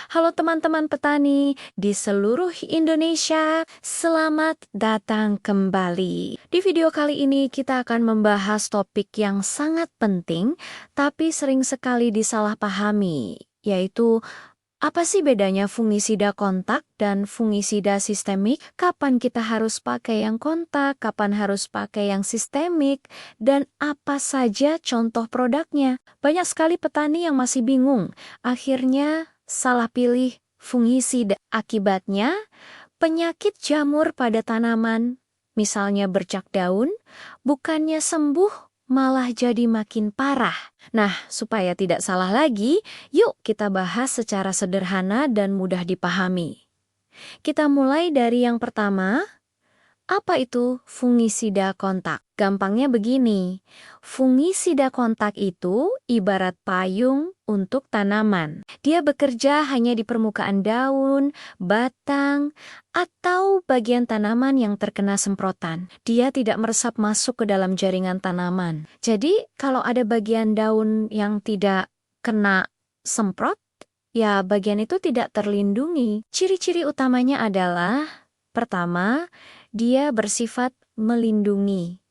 Halo teman-teman petani di seluruh Indonesia, selamat datang kembali. Di video kali ini kita akan membahas topik yang sangat penting tapi sering sekali disalahpahami, yaitu apa sih bedanya fungisida kontak dan fungisida sistemik? Kapan kita harus pakai yang kontak, kapan harus pakai yang sistemik, dan apa saja contoh produknya? Banyak sekali petani yang masih bingung. Akhirnya salah pilih fungisida. Akibatnya penyakit jamur pada tanaman, misalnya bercak daun, bukannya sembuh malah jadi makin parah. Nah, supaya tidak salah lagi, yuk kita bahas secara sederhana dan mudah dipahami. Kita mulai dari yang pertama. Apa itu fungisida kontak? Gampangnya begini, fungisida kontak itu ibarat payung untuk tanaman. Dia bekerja hanya di permukaan daun, batang, atau bagian tanaman yang terkena semprotan. Dia tidak meresap masuk ke dalam jaringan tanaman. Jadi, kalau ada bagian daun yang tidak kena semprot, ya bagian itu tidak terlindungi. Ciri-ciri utamanya adalah, pertama, dia bersifat melindungi,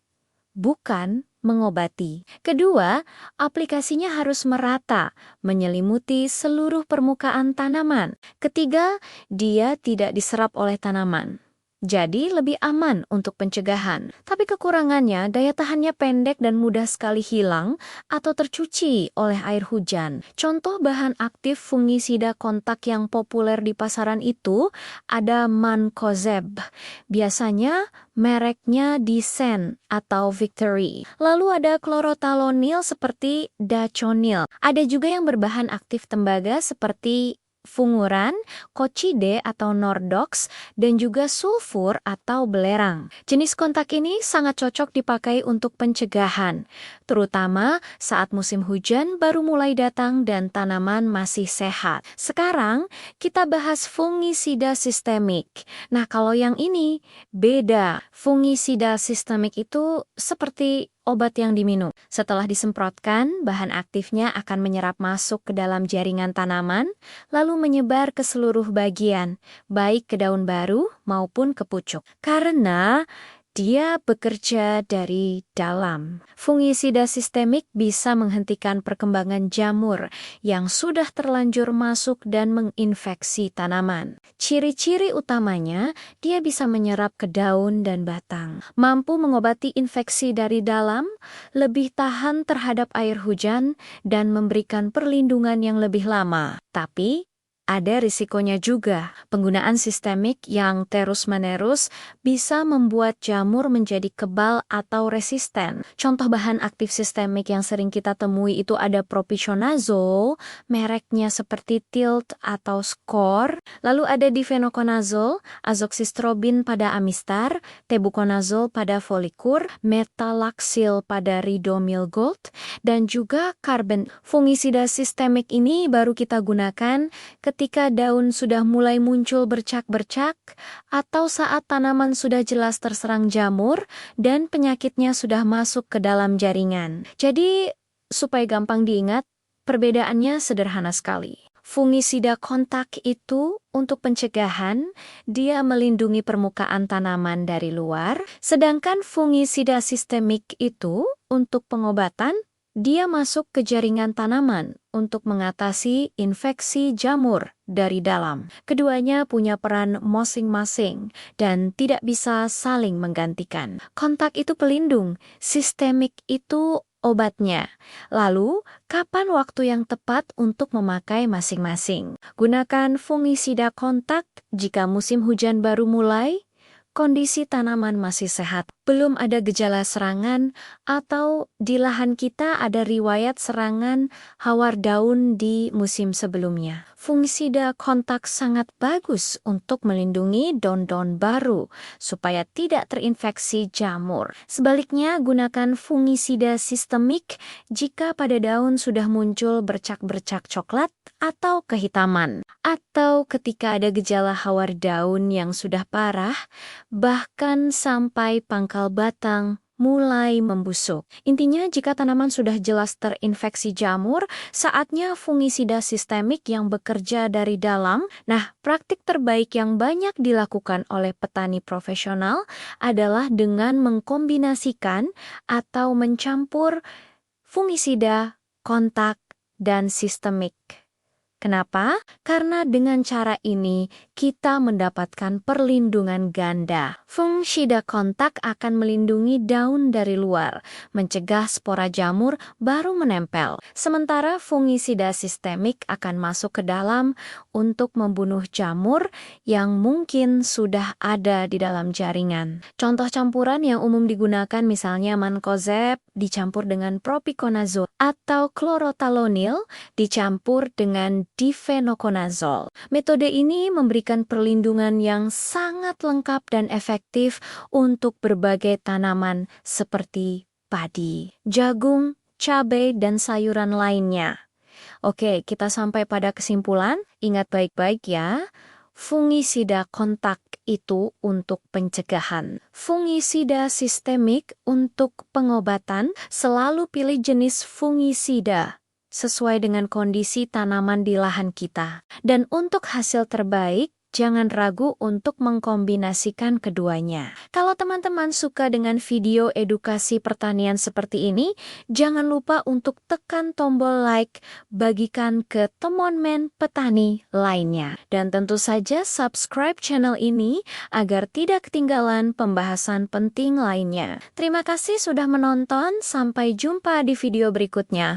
bukan mengobati. Kedua, aplikasinya harus merata, menyelimuti seluruh permukaan tanaman. Ketiga, dia tidak diserap oleh tanaman. Jadi lebih aman untuk pencegahan. Tapi kekurangannya, daya tahannya pendek dan mudah sekali hilang atau tercuci oleh air hujan. Contoh bahan aktif fungisida kontak yang populer di pasaran itu ada Mancozeb. Biasanya mereknya Disen atau Victory. Lalu ada chlorothalonil seperti Daconil. Ada juga yang berbahan aktif tembaga seperti funguran, kocide atau nordox, dan juga sulfur atau belerang. Jenis kontak ini sangat cocok dipakai untuk pencegahan, terutama saat musim hujan baru mulai datang dan tanaman masih sehat. Sekarang kita bahas fungisida sistemik. Nah, kalau yang ini beda. Fungisida sistemik itu seperti obat yang diminum. Setelah disemprotkan, bahan aktifnya akan menyerap masuk ke dalam jaringan tanaman, lalu menyebar ke seluruh bagian, baik ke daun baru maupun ke pucuk. Karena dia bekerja dari dalam. Fungisida sistemik bisa menghentikan perkembangan jamur yang sudah terlanjur masuk dan menginfeksi tanaman. Ciri-ciri utamanya, dia bisa menyerap ke daun dan batang, mampu mengobati infeksi dari dalam, lebih tahan terhadap air hujan, dan memberikan perlindungan yang lebih lama. Tapi, ada risikonya juga. Penggunaan sistemik yang terus-menerus bisa membuat jamur menjadi kebal atau resisten. Contoh bahan aktif sistemik yang sering kita temui itu ada propiconazole, mereknya seperti Tilt atau Skor. Lalu ada difenoconazole, azoxystrobin pada Amistar, tebuconazole pada Folikur, metalaxyl pada Ridomil Gold, dan juga Carbon. Fungisida sistemik ini baru kita gunakan ketika daun sudah mulai muncul bercak-bercak atau saat tanaman sudah jelas terserang jamur dan penyakitnya sudah masuk ke dalam jaringan. Jadi, supaya gampang diingat, perbedaannya sederhana sekali. Fungisida kontak itu untuk pencegahan, dia melindungi permukaan tanaman dari luar, sedangkan fungisida sistemik itu untuk pengobatan, dia masuk ke jaringan tanaman untuk mengatasi infeksi jamur dari dalam. Keduanya punya peran masing-masing dan tidak bisa saling menggantikan. Kontak itu pelindung, sistemik itu obatnya. Lalu, kapan waktu yang tepat untuk memakai masing-masing? Gunakan fungisida kontak jika musim hujan baru mulai, kondisi tanaman masih sehat, belum ada gejala serangan, atau di lahan kita ada riwayat serangan hawar daun di musim sebelumnya. Fungisida kontak sangat bagus untuk melindungi daun-daun baru supaya tidak terinfeksi jamur. Sebaliknya, gunakan fungisida sistemik jika pada daun sudah muncul bercak-bercak coklat atau kehitaman, atau ketika ada gejala hawar daun yang sudah parah, bahkan sampai pangkal batang mulai membusuk. Intinya, jika tanaman sudah jelas terinfeksi jamur, saatnya fungisida sistemik yang bekerja dari dalam. Nah, praktik terbaik yang banyak dilakukan oleh petani profesional adalah dengan mengkombinasikan atau mencampur fungisida, kontak, dan sistemik. Kenapa? Karena dengan cara ini kita mendapatkan perlindungan ganda. Fungisida kontak akan melindungi daun dari luar, mencegah spora jamur baru menempel. Sementara fungisida sistemik akan masuk ke dalam untuk membunuh jamur yang mungkin sudah ada di dalam jaringan. Contoh campuran yang umum digunakan misalnya mancozeb dicampur dengan propiconazole atau chlorothalonil dicampur dengan difenoconazole. Metode ini memberikan perlindungan yang sangat lengkap dan efektif untuk berbagai tanaman seperti padi, jagung, cabai, dan sayuran lainnya. Oke, kita sampai pada kesimpulan. Ingat baik-baik ya. Fungisida kontak itu untuk pencegahan. Fungisida sistemik untuk pengobatan. Selalu pilih jenis fungisida sesuai dengan kondisi tanaman di lahan kita. Dan untuk hasil terbaik, jangan ragu untuk mengkombinasikan keduanya. Kalau teman-teman suka dengan video edukasi pertanian seperti ini, jangan lupa untuk tekan tombol like, bagikan ke teman-teman petani lainnya. Dan tentu saja subscribe channel ini agar tidak ketinggalan pembahasan penting lainnya. Terima kasih sudah menonton, sampai jumpa di video berikutnya.